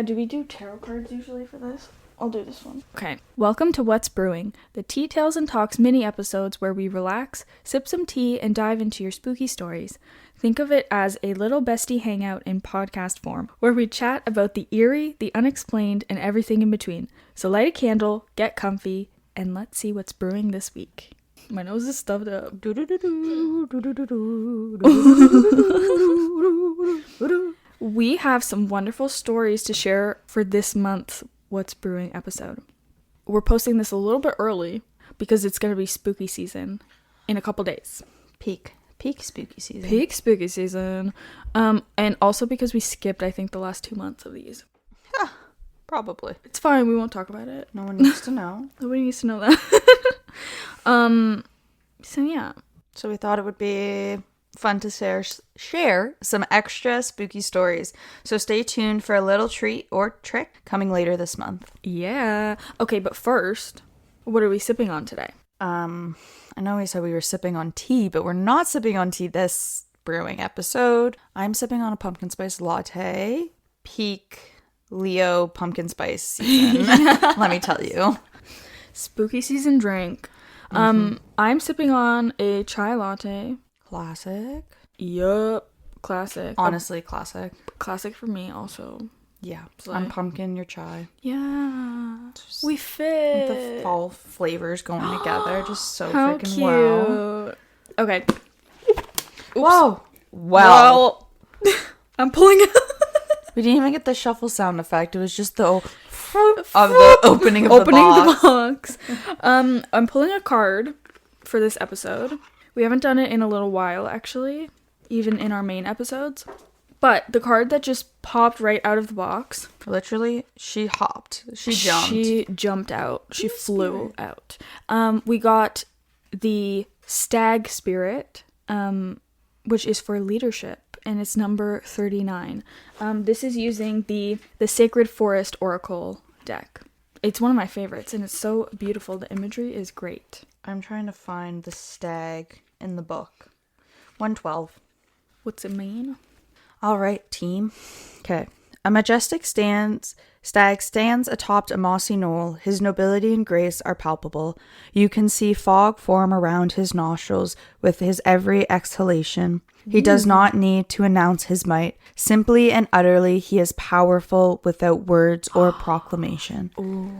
Yeah, do we do tarot cards usually for this? I'll do this one. Okay. Welcome to What's Brewing, the Tea Tales and Talks mini episodes where we relax, sip some tea, and dive into your spooky stories. Think of it as a little bestie hangout in podcast form, where we chat about the eerie, the unexplained, and everything in between. So light a candle, get comfy, and let's see what's brewing this week. My nose is stuffed up. We have some wonderful stories to share for this month's What's Brewing episode. We're posting this a little bit early because it's going to be spooky season in a couple days. Peak spooky season. Peak spooky season. And also because we skipped, I think, the last 2 months of these. Yeah, probably. It's fine. We won't talk about it. No one needs to know. Nobody needs to know that. So yeah. So we thought it would be fun to share some extra spooky stories. So stay tuned for a little treat or trick coming later this month. Yeah. Okay, but first, what are we sipping on today? I know we said we were sipping on tea, but we're not sipping on tea this brewing episode. I'm sipping on a pumpkin spice latte. Peak Leo pumpkin spice season. Let me tell you. Spooky season drink. I'm sipping on a chai latte. Classic. Yup. Classic. Honestly, classic. Classic for me also. Yeah. So I'm pumpkin, you're chai. Yeah. Just we fit. The fall flavors going together. Just so How freaking cute. wow. Okay. Oops. Whoa. Well. I'm pulling it. We didn't even get the shuffle sound effect. It was just the of the opening of the box. I'm pulling a card for this episode. We haven't done it in a little while, actually, even in our main episodes. But the card that just popped right out of the box. Literally, she hopped. She jumped. She jumped out. She flew out. We got the Stag Spirit, which is for leadership. And it's number 39. This is using the Sacred Forest Oracle deck. It's one of my favorites, and it's so beautiful. The imagery is great. I'm trying to find the stag in the book. 112. What's it mean? All right, team. Okay. A majestic stag stands atop a mossy knoll. His nobility and grace are palpable. You can see fog form around his nostrils with his every exhalation. He does not need to announce his might. Simply and utterly, he is powerful without words or proclamation. Ooh.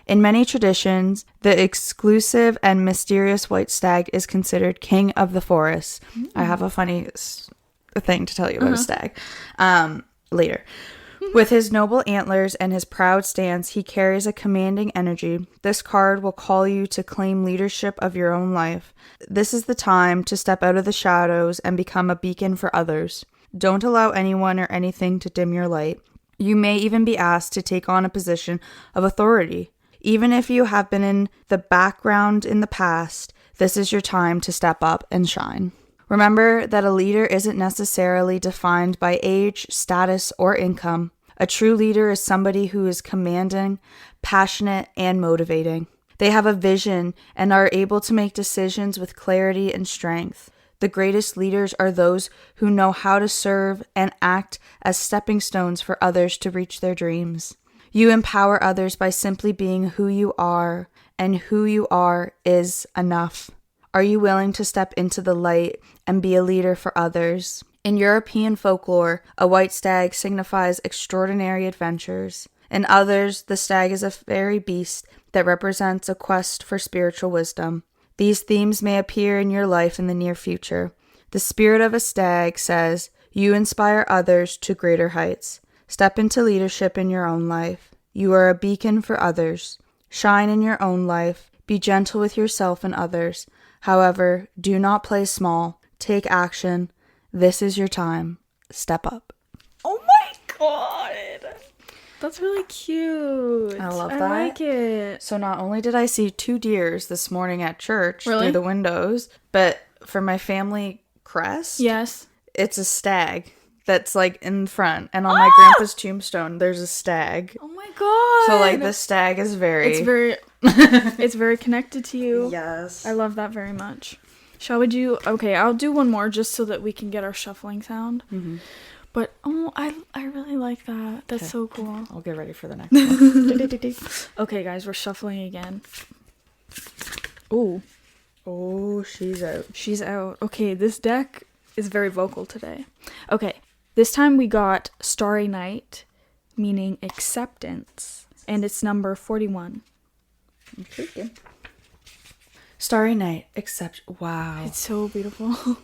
In many traditions, the exclusive and mysterious white stag is considered king of the forest. I have a funny thing to tell you about a stag later. With his noble antlers and his proud stance, he carries a commanding energy. This card will call you to claim leadership of your own life. This is the time to step out of the shadows and become a beacon for others. Don't allow anyone or anything to dim your light. You may even be asked to take on a position of authority. Even if you have been in the background in the past, this is your time to step up and shine. Remember that a leader isn't necessarily defined by age, status, or income. A true leader is somebody who is commanding, passionate, and motivating. They have a vision and are able to make decisions with clarity and strength. The greatest leaders are those who know how to serve and act as stepping stones for others to reach their dreams. You empower others by simply being who you are, and who you are is enough. Are you willing to step into the light and be a leader for others? In European folklore, a white stag signifies extraordinary adventures. In others, the stag is a fairy beast that represents a quest for spiritual wisdom. These themes may appear in your life in the near future. The spirit of a stag says, you inspire others to greater heights. Step into leadership in your own life. You are a beacon for others. Shine in your own life. Be gentle with yourself and others. However, do not play small. Take action. This is your time. Step up. Oh my god! That's really cute. I love that. I like it. So not only did I see 2 deers this morning at church Really? through the windows, but for my family crest, Yes. it's a stag that's like in front. And on my grandpa's tombstone, there's a stag. Oh my god! So like this stag is It's very connected to you. Yes. I love that very much. Shall we do... Okay, I'll do one more just so that we can get our shuffling sound. Mm-hmm. But, I really like that. That's so cool. I'll get ready for the next one. Okay, guys, we're shuffling again. Ooh. Oh, she's out. She's out. Okay, this deck is very vocal today. Okay, this time we got Starry Night, meaning acceptance, and it's number 41. Intriguing. Starry Night, wow. It's so beautiful.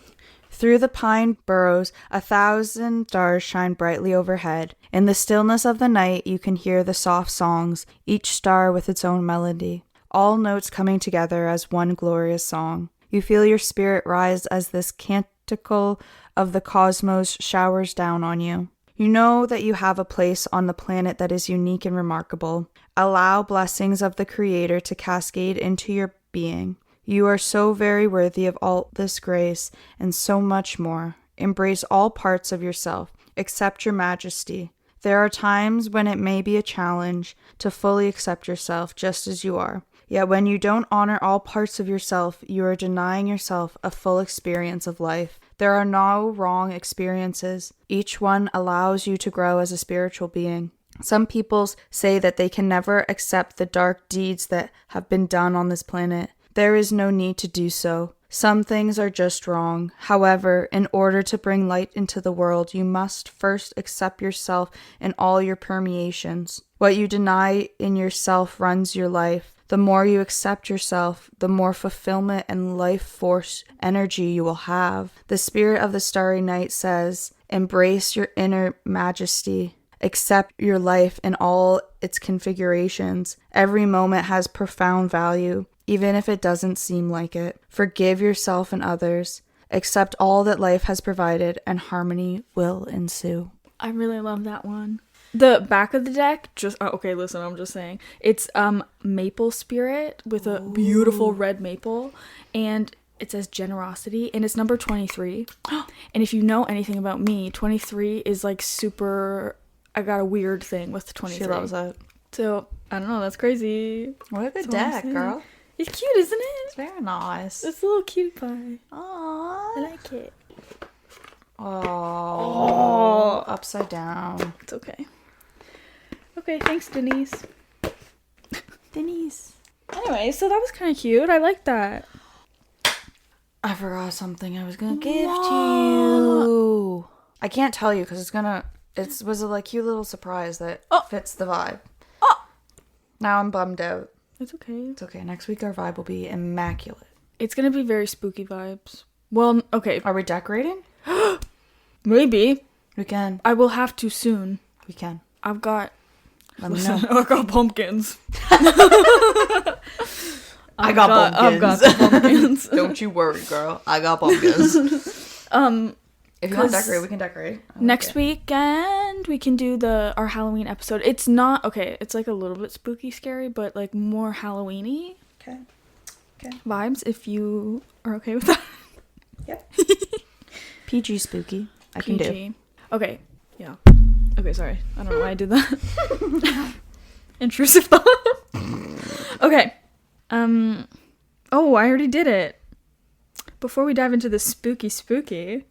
Through the pine burrows, 1,000 stars shine brightly overhead. In the stillness of the night, you can hear the soft songs, each star with its own melody, all notes coming together as one glorious song. You feel your spirit rise as this canticle of the cosmos showers down on you. You know that you have a place on the planet that is unique and remarkable. Allow blessings of the Creator to cascade into your being. You are so very worthy of all this grace and so much more. Embrace all parts of yourself. Accept your majesty. There are times when it may be a challenge to fully accept yourself just as you are. Yet when you don't honor all parts of yourself, you are denying yourself a full experience of life. There are no wrong experiences. Each one allows you to grow as a spiritual being. Some people say that they can never accept the dark deeds that have been done on this planet. There is no need to do so. Some things are just wrong. However, in order to bring light into the world, you must first accept yourself in all your permeations. What you deny in yourself runs your life. The more you accept yourself, the more fulfillment and life force energy you will have. The spirit of the Starry Night says, embrace your inner majesty. Accept your life in all its configurations. Every moment has profound value, even if it doesn't seem like it. Forgive yourself and others. Accept all that life has provided, and harmony will ensue. I really love that one. The back of the deck, okay, listen, I'm just saying. It's maple spirit with a beautiful red maple, and it says generosity, and it's number 23. And if you know anything about me, 23 is like super... I got a weird thing with 23. She loves it. So, I don't know, that's crazy. What a good deck, girl. It's cute, isn't it? It's very nice. It's a little cutie pie. Aww. I like it. Oh, upside down. It's okay. Okay, thanks, Denise. Denise. Anyway, so that was kind of cute. I like that. I forgot something I was gonna gift you. I can't tell you because it was a like cute little surprise that fits the vibe. Now I'm bummed out. It's okay. It's okay. Next week our vibe will be immaculate. It's gonna be very spooky vibes. Well, okay. Are we decorating? Maybe. We can. I will have to soon. We can. I've got... Let me know. I've got pumpkins. I got pumpkins. I've got the pumpkins. Don't you worry, girl. I got pumpkins. If you want to decorate, we can decorate. Next weekend, we can do our Halloween episode. It's not... Okay, it's like a little bit spooky, scary, but like more Halloween-y. Okay. Vibes, if you are okay with that. Yep. PG spooky. I can do. Okay. Yeah. Okay, sorry. I don't know why I did that. Intrusive thought. Okay. Oh, I already did it. Before we dive into the spooky,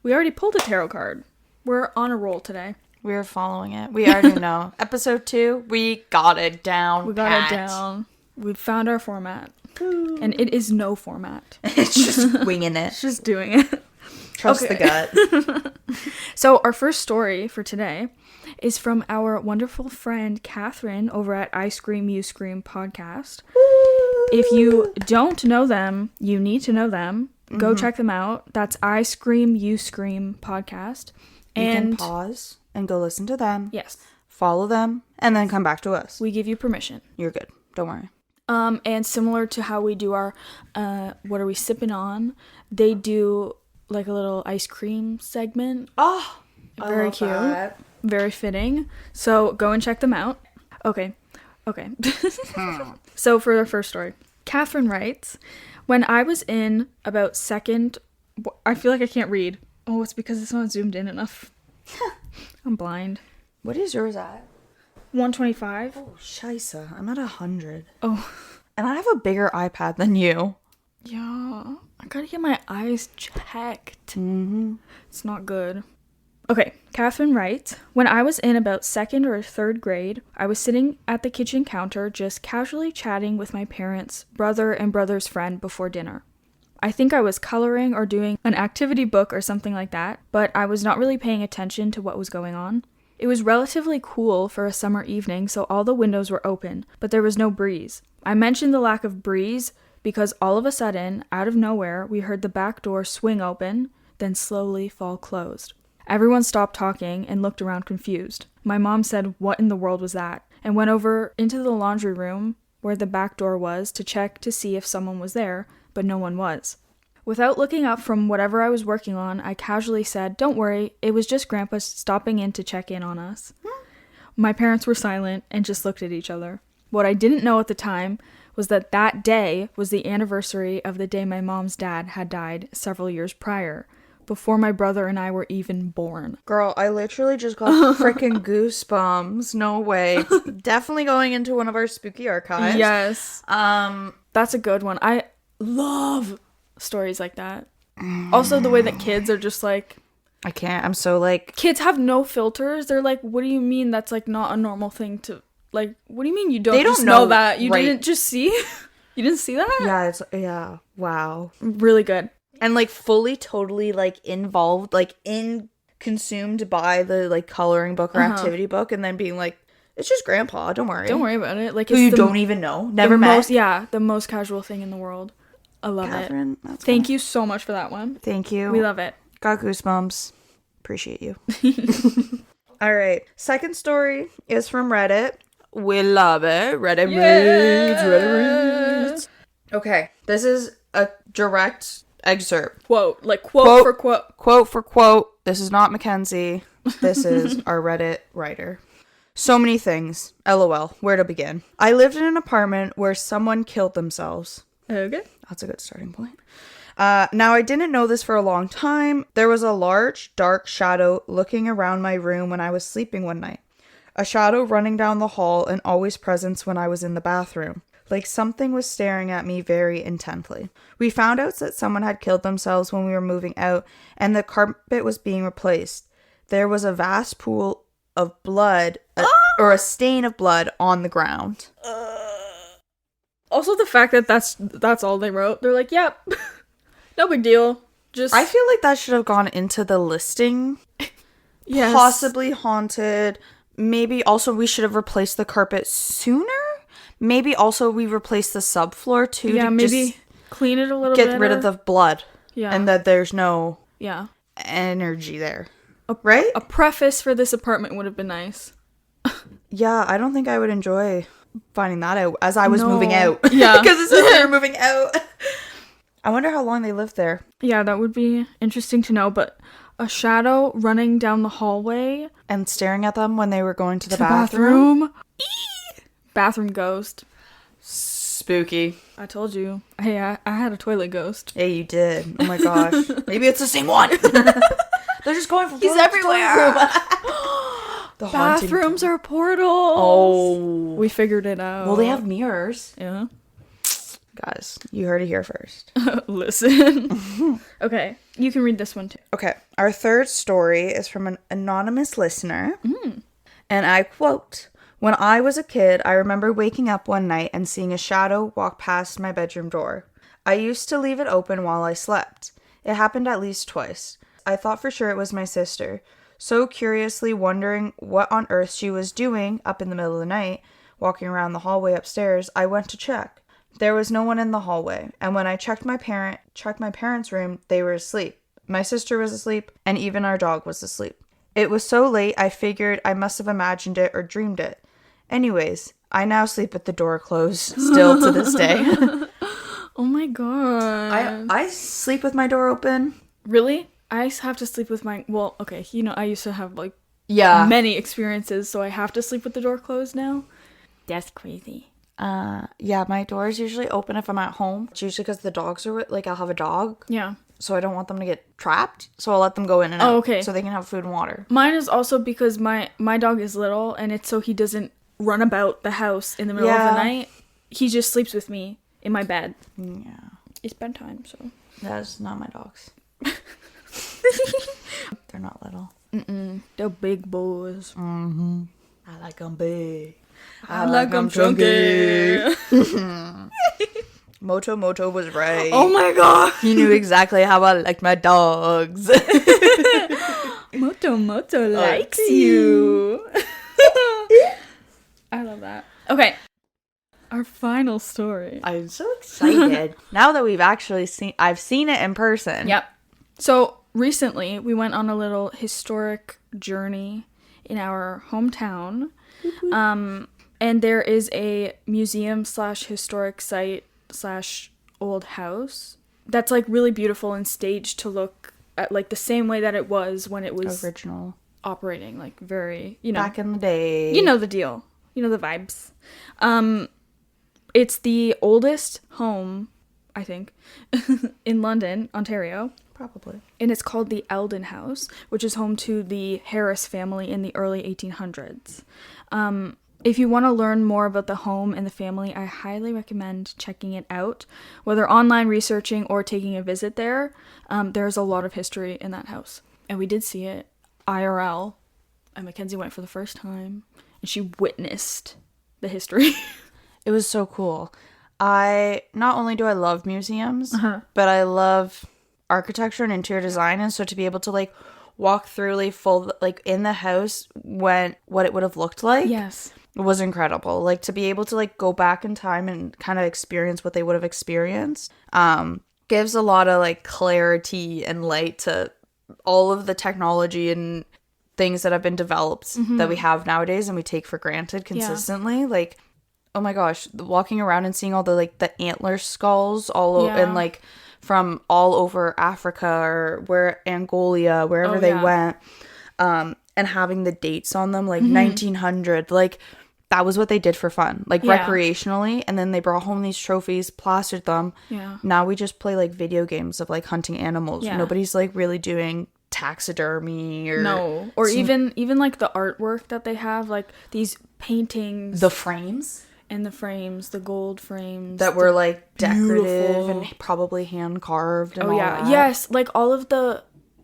we already pulled a tarot card. We're on a roll today. We're following it. We already know. Episode 2, we got it down. We got it down. We found our format. Ooh. And it is no format. It's just winging it. It's just doing it. Trust the gut. So our first story for today is from our wonderful friend Catherine over at I Scream You Scream podcast. Woo! If you don't know them, you need to know them. Go check them out. That's I Scream You Scream podcast. You can pause and go listen to them. Yes. Follow them and then come back to us. We give you permission. You're good. Don't worry. And similar to how we do our what are we sipping on, they do like a little ice cream segment. Oh, very cute. That. Very fitting. So go and check them out. Okay. So for the first story, Catherine writes, when I was in about second... I feel like I can't read. Oh, it's because it's not zoomed in enough. I'm blind. What is yours at? 125. Oh, scheisse. I'm at 100. Oh. And I have a bigger iPad than you. Yeah. I gotta get my eyes checked. Mm-hmm. It's not good. Okay, Catherine writes, when I was in about 2nd or 3rd grade, I was sitting at the kitchen counter just casually chatting with my parents, brother, and brother's friend before dinner. I think I was coloring or doing an activity book or something like that, but I was not really paying attention to what was going on. It was relatively cool for a summer evening, so all the windows were open, but there was no breeze. I mentioned the lack of breeze because all of a sudden, out of nowhere, we heard the back door swing open, then slowly fall closed. Everyone stopped talking and looked around confused. My mom said, "What in the world was that?" and went over into the laundry room where the back door was to check to see if someone was there, but no one was. Without looking up from whatever I was working on, I casually said, "Don't worry, it was just Grandpa stopping in to check in on us." My parents were silent and just looked at each other. What I didn't know at the time was that that day was the anniversary of the day my mom's dad had died several years prior, before my brother and I were even born. Girl, I literally just got freaking goosebumps. No way. Definitely going into one of our spooky archives. Yes. That's a good one. I love stories like that. Also, the way that kids are just like... I can't. I'm so like... Kids have no filters. They're like, what do you mean that's like not a normal thing to... Like, what do you mean you don't, just know that? You didn't just see? You didn't see that? Yeah. Wow. Really good. And like fully, totally like involved, like consumed by the like coloring book or activity book, and then being like, it's just Grandpa, don't worry about it. Like, who you don't even know, never met. The most casual thing in the world. I love Catherine, it. Thank you so much for that one. Thank you. We love it. Got goosebumps. Appreciate you. All right. Second story is from Reddit. We love it. Reddit reads. Okay. This is a direct excerpt. Quote for quote. Quote for quote. This is not Mackenzie. This is our Reddit writer. So many things. LOL. Where to begin? I lived in an apartment where someone killed themselves. Okay. That's a good starting point. Now, I didn't know this for a long time. There was a large, dark shadow looking around my room when I was sleeping one night. A shadow running down the hall and always present when I was in the bathroom. Like something was staring at me very intently. We found out that someone had killed themselves when we were moving out, and the carpet was being replaced. There was a vast pool of blood, or a stain of blood on the ground. Also, the fact that that's all they wrote. They're like, yep, no big deal. Just I feel like that should have gone into the listing. Yes. Possibly haunted. Maybe also we should have replaced the carpet sooner. Maybe also we replaced the subfloor too. Yeah, to maybe just clean it a little bit. Get rid of the blood. Yeah. And that there's no energy there. Right? A preface for this apartment would have been nice. Yeah, I don't think I would enjoy finding that out as I was moving out. Yeah. Because it says they were moving out. I wonder how long they lived there. Yeah, that would be interesting to know, but a shadow running down the hallway. And staring at them when they were going to the bathroom. Bathroom ghost. Spooky. I told you. Hey, I had a toilet ghost. Yeah, you did. Oh my gosh. Maybe it's the same one. They're just going from He's everywhere. The bathrooms are portals. Oh. We figured it out. Well, they have mirrors. Yeah. Guys, you heard it here first. Listen. Okay, you can read this one too. Okay, our third story is from an anonymous listener. And I quote, "When I was a kid, I remember waking up one night and seeing a shadow walk past my bedroom door. I used to leave it open while I slept. It happened at least twice. I thought for sure it was my sister. So curiously wondering what on earth she was doing up in the middle of the night, walking around the hallway upstairs, I went to check. There was no one in the hallway, and when I checked my parents' room, they were asleep. My sister was asleep, and even our dog was asleep. It was so late, I figured I must have imagined it or dreamed it. Anyways, I now sleep with the door closed, still to this day." Oh my god. I sleep with my door open. Really? I have to sleep with my... Well, okay, I used to have, like, many experiences, so I have to sleep with the door closed now. That's crazy. Yeah, my door is usually open if I'm at home. It's usually because the dogs are like, I'll have a dog. Yeah. So I don't want them to get trapped. So I'll let them go in and out. Oh, okay. So they can have food and water. Mine is also because my dog is little, and it's so he doesn't run about the house in the middle of the night. He just sleeps with me in my bed. Yeah. It's bedtime, so. That's not my dogs. They're not little. The big boys. Mm-hmm. I like them big. I like them chunky. Moto was right. Oh my god. He knew exactly how I like my dogs. Moto likes you. I love that. Okay. Our final story. I'm so excited. Now that I've seen it in person. Yep. So recently we went on a little historic journey in our hometown. And there is a museum / historic site / old house that's like really beautiful and staged to look at like the same way that it was when it was original operating, like very, back in the day. You know the deal. You know the vibes. It's the oldest home, I think, in London, Ontario. Probably. And it's called the Eldon House, which is home to the Harris family in the early 1800s. If you want to learn more about the home and the family, I highly recommend checking it out. Whether online researching or taking a visit there, there's a lot of history in that house. And we did see it IRL. And Mackenzie went for the first time. And she witnessed the history. It was so cool. Not only do I love museums, but I love architecture and interior design. And so to be able to like walk through like in the house what it would have looked like. Yes. It was incredible. Like to be able to like go back in time and kind of experience what they would have experienced gives a lot of like clarity and light to all of the technology and things that have been developed that we have nowadays and we take for granted consistently. Yeah. Like, oh my gosh, walking around and seeing all the like the antler skulls and like from all over Africa or Angola, wherever they went, and having the dates on them, like 1900, like that was what they did for fun, like recreationally, and then they brought home these trophies, plastered them. Yeah. Now we just play like video games of like hunting animals. Yeah. Nobody's like really doing taxidermy or even like the artwork that they have, like these paintings, the frames. And the frames, the gold frames. That were, like, decorative and probably hand-carved and all that. Yes, like,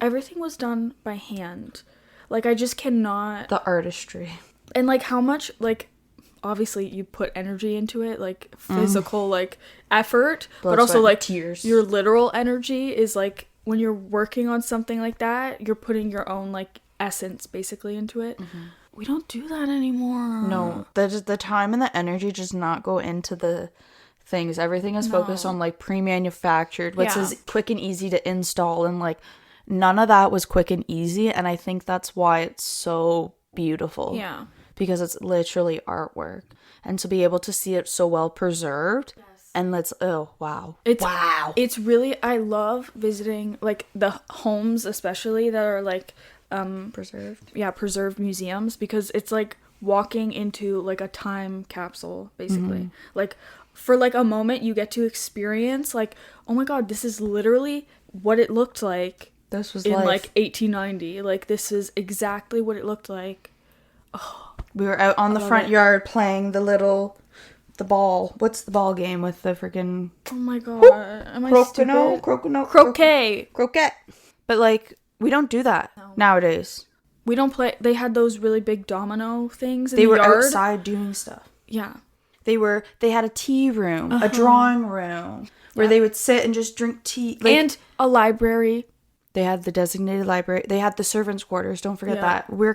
everything was done by hand. Like, I just cannot... The artistry. And, like, how much, like, obviously you put energy into it, like, physical, like, effort. Blood, but also, like, tears. Your literal energy is, like, when you're working on something like that, you're putting your own, like, essence, basically, into it. Mm-hmm. We don't do that anymore. No, the time and the energy does not go into the things. Everything is focused on like pre-manufactured, which is quick and easy to install, and like none of that was quick and easy. And I think that's why it's so beautiful. Yeah, because it's literally artwork, and to be able to see it so well preserved. And it's really, I love visiting like the homes, especially that are like preserved museums, because it's like walking into like a time capsule basically. Like for like a moment you get to experience like, oh my god, this is literally what it looked like. This was in like 1890. Like this is exactly what it looked like. Oh, we were out on the front yard playing the ball. What's the ball game with the freaking... Oh my god. Am I stupid? Croquet. But like, we don't do that nowadays. We don't play... They had those really big domino things in the yard. They were outside doing stuff. Yeah. They had a tea room, a drawing room, where they would sit and just drink tea. Like, and a library. They had the designated library. They had the servants' quarters. Don't forget that. We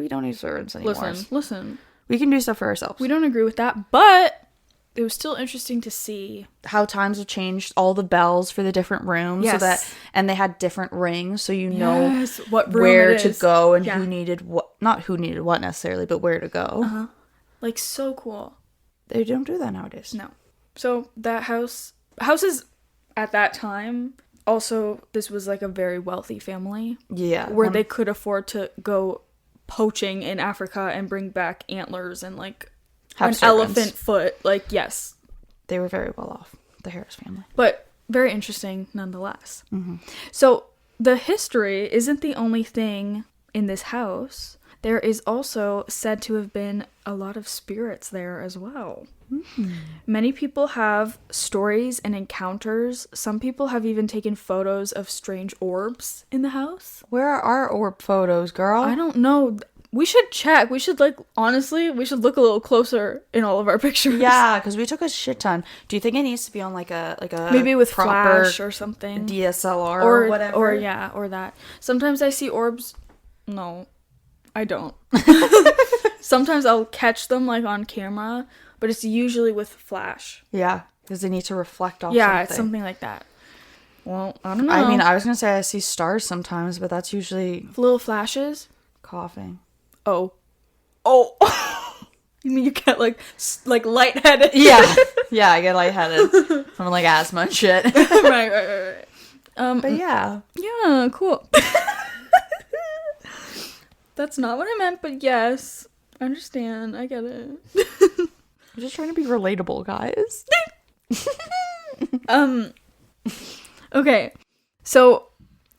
don't need servants anymore. Listen. We can do stuff for ourselves. We don't agree with that, but it was still interesting to see how times have changed. All the bells for the different rooms, and they had different rings, so you know what room where to go and who needed what. Not who needed what necessarily, but where to go. Like so cool. They don't do that nowadays. No. So that houses at that time. Also, this was like a very wealthy family. Yeah, where they could afford to go poaching in Africa and bring back antlers and like an elephant foot. Like, yes. They were very well off, the Harris family. But very interesting nonetheless. So the history isn't the only thing in this house. There is also said to have been a lot of spirits there as well. Many people have stories and encounters. Some people have even taken photos of strange orbs in the house. Where are our orb photos, girl? I don't know. We should check. We should, honestly, we should look a little closer in all of our pictures. Yeah, because we took a shit ton. Do you think it needs to be on like a maybe with proper flash or something? DSLR or whatever? Or that. Sometimes I see orbs. No, I don't. Sometimes I'll catch them like on camera, but it's usually with flash. Yeah, because they need to reflect off something. Yeah, it's something like that. Well, I don't know. I mean, I was going to say I see stars sometimes, but that's usually... little flashes? Coughing. Oh. You mean you get like lightheaded? Yeah. Yeah, I get lightheaded from like asthma and shit. Right. But yeah. Yeah, cool. That's not what I meant, but yes. I understand. I get it. I'm just trying to be relatable, guys. Okay. So,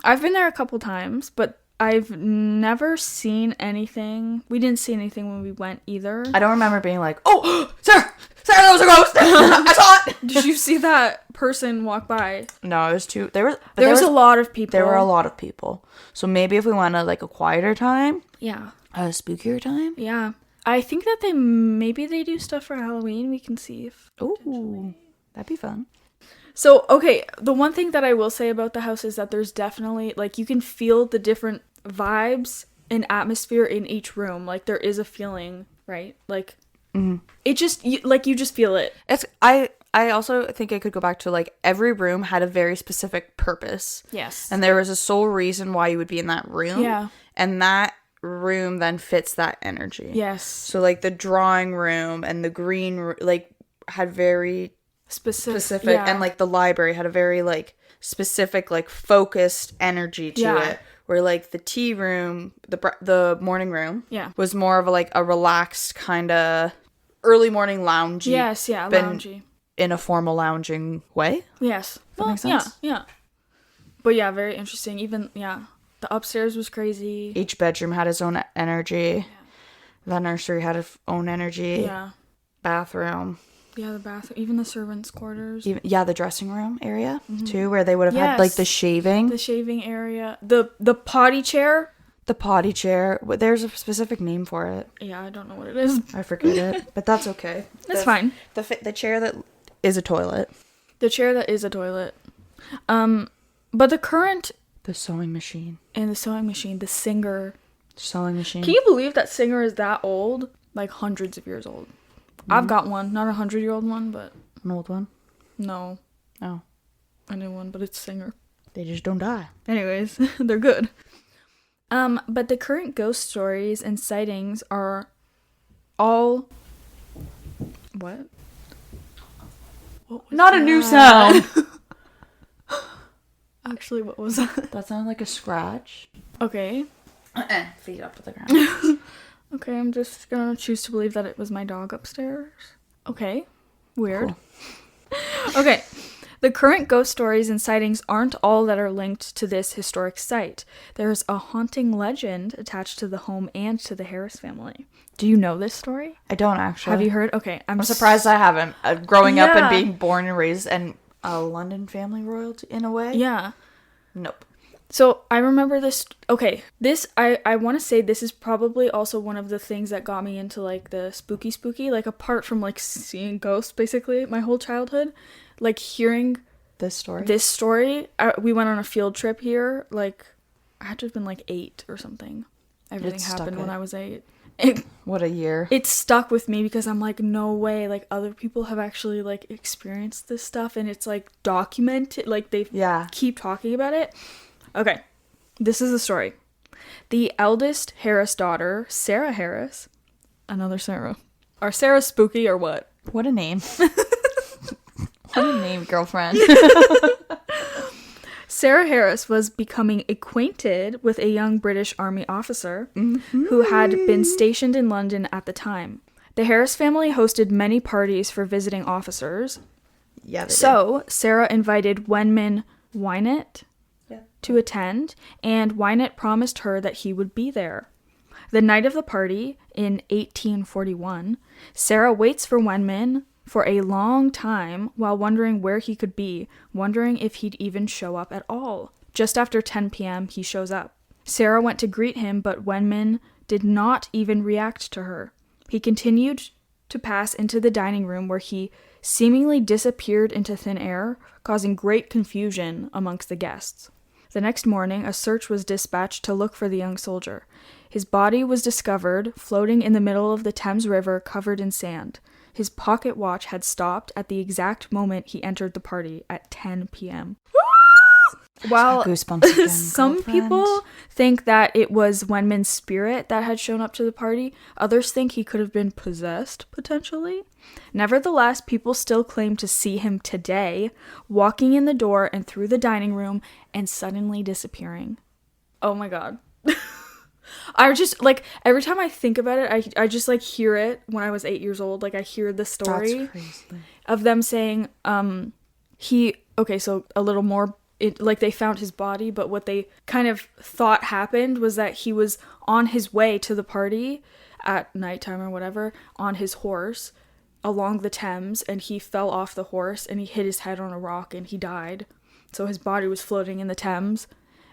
I've been there a couple times, but I've never seen anything. We didn't see anything when we went either. I don't remember being like, oh, Sarah, that was a ghost. I saw it. Did you see that person walk by? No, it was too... There was a lot of people. There were a lot of people. So maybe if we went at like a quieter time. Yeah. A spookier time. Yeah. I think that they do stuff for Halloween. We can see if... Ooh, that'd be fun. So, okay, the one thing that I will say about the house is that there's definitely, like, you can feel the different vibes and atmosphere in each room. Like, there is a feeling, right? Like, it just, you just feel it. I also think it could go back to, like, every room had a very specific purpose. Yes. And there was a sole reason why you would be in that room. Yeah. And that room then fits that energy. Yes. So, like, the drawing room and the green, like, had very... specific yeah. And like the library had a very like specific like focused energy to it, where like the tea room, the morning room was more of a relaxed kind of early morning loungy, loungy in a formal lounging way. Yes. That makes sense. Yeah but yeah, very interesting. Even the upstairs was crazy. Each bedroom had its own energy. The nursery had its own energy. Bathroom. Yeah, the bathroom, even the servants' quarters. The dressing room area, too, where they would have had, like, the shaving. The shaving area. The potty chair. The potty chair. There's a specific name for it. Yeah, I don't know what it is. I forget it, but that's okay. That's fine. The chair that is a toilet. The chair that is a toilet. But the current... The sewing machine. And the sewing machine. The Singer. Sewing machine. Can you believe that Singer is that old? Like, hundreds of years old. I've got one, not 100-year-old one, but... An old one? No. Oh. A new one, but it's Singer. They just don't die. Anyways, they're good. But the current ghost stories and sightings are all... What? Not a new sound! Actually, what was that? That sounded like a scratch. Okay. Feet up to the ground. Okay, I'm just gonna choose to believe that it was my dog upstairs. Okay. Weird. Cool. Okay. The current ghost stories and sightings aren't all that are linked to this historic site. There's a haunting legend attached to the home and to the Harris family. Do you know this story? I don't, actually. Have you heard? Okay. I'm surprised I haven't. Growing up and being born and raised in a London family royalty, in a way. Yeah. Nope. So, I remember this... Okay, this... I want to say this is probably also one of the things that got me into, like, the spooky. Like, apart from, like, seeing ghosts, basically, my whole childhood. Like, hearing... This story? We went on a field trip here. Like, I had to have been, like, 8 or something. Everything happened when I was 8. What a year. It stuck with me because I'm like, no way. Like, other people have actually, like, experienced this stuff. And it's, like, documented. Like, they keep talking about it. Okay, this is the story. The eldest Harris daughter, Sarah Harris, another Sarah. Are Sarahs spooky or what? What a name. What a name, girlfriend. Sarah Harris was becoming acquainted with a young British Army officer who had been stationed in London at the time. The Harris family hosted many parties for visiting officers. Yeah, they did. Sarah invited Wenman Wynett to attend, and Wynett promised her that he would be there. The night of the party, in 1841, Sarah waits for Wenman for a long time while wondering where he could be, wondering if he'd even show up at all. Just after 10 p.m., he shows up. Sarah went to greet him, but Wenman did not even react to her. He continued to pass into the dining room where he seemingly disappeared into thin air, causing great confusion amongst the guests. The next morning, a search was dispatched to look for the young soldier. His body was discovered floating in the middle of the Thames River covered in sand. His pocket watch had stopped at the exact moment he entered the party at 10 p.m. While Goosebumps again, some people think that it was Wenman's spirit that had shown up to the party, others think he could have been possessed, potentially. Nevertheless, people still claim to see him today, walking in the door and through the dining room and suddenly disappearing. Oh my god. I just, like, every time I think about it, I just, like, hear it when I was 8 years old. Like, I hear the story of them saying, so a little more, like, they found his body, but what they kind of thought happened was that he was on his way to the party at nighttime or whatever, on his horse, along the Thames, and he fell off the horse, and he hit his head on a rock, and he died. So his body was floating in the Thames,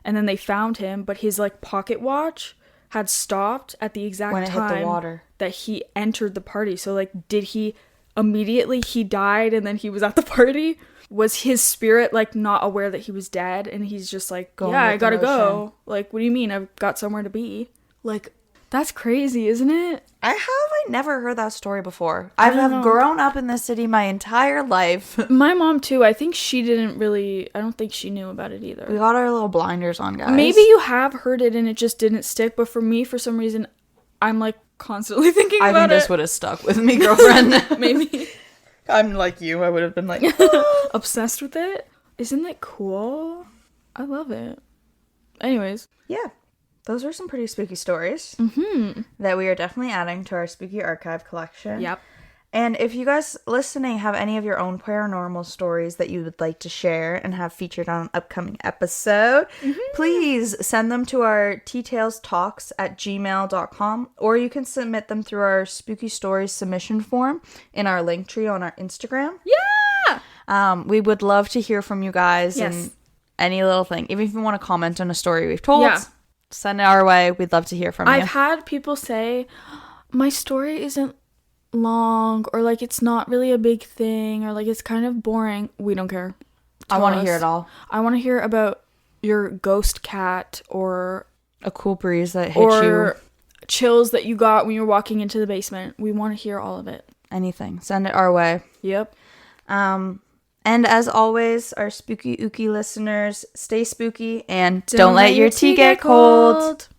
and then they found him, but his, like, pocket watch had stopped at the exact when it time hit the water that he entered the party. So, like, did he immediately he died and then he was at the party? Was his spirit, like, not aware that he was dead and he's just like, I gotta go. Like, what do you mean? I've got somewhere to be. Like, that's crazy, isn't it? I never heard that story before. I have grown up in this city my entire life. My mom too. I think she didn't really, I don't think she knew about it either. We got our little blinders on, guys. Maybe you have heard it and it just didn't stick, but for me, for some reason, I'm, like, constantly thinking about it. I think this would have stuck with me, girlfriend. Maybe. I'm like you. I would have been like, obsessed with it. Isn't it cool? I love it. Anyways. Yeah. Those are some pretty spooky stories that we are definitely adding to our spooky archive collection. Yep. And if you guys listening have any of your own paranormal stories that you would like to share and have featured on an upcoming episode, please send them to our teatalestalks@gmail.com, or you can submit them through our spooky stories submission form in our link tree on our Instagram. Yeah! We would love to hear from you guys and any little thing. Even if you want to comment on a story we've told. Yeah. Send it our way. We'd love to hear from you. I've had people say, my story isn't long, or, like, it's not really a big thing, or, like, it's kind of boring. We don't care. I want to hear it all. I want to hear about your ghost cat, or a cool breeze that hit you, or chills that you got when you were walking into the basement. We want to hear all of it. Anything. Send it our way. Yep. And as always, our spooky ooky listeners, stay spooky and don't let your tea get cold.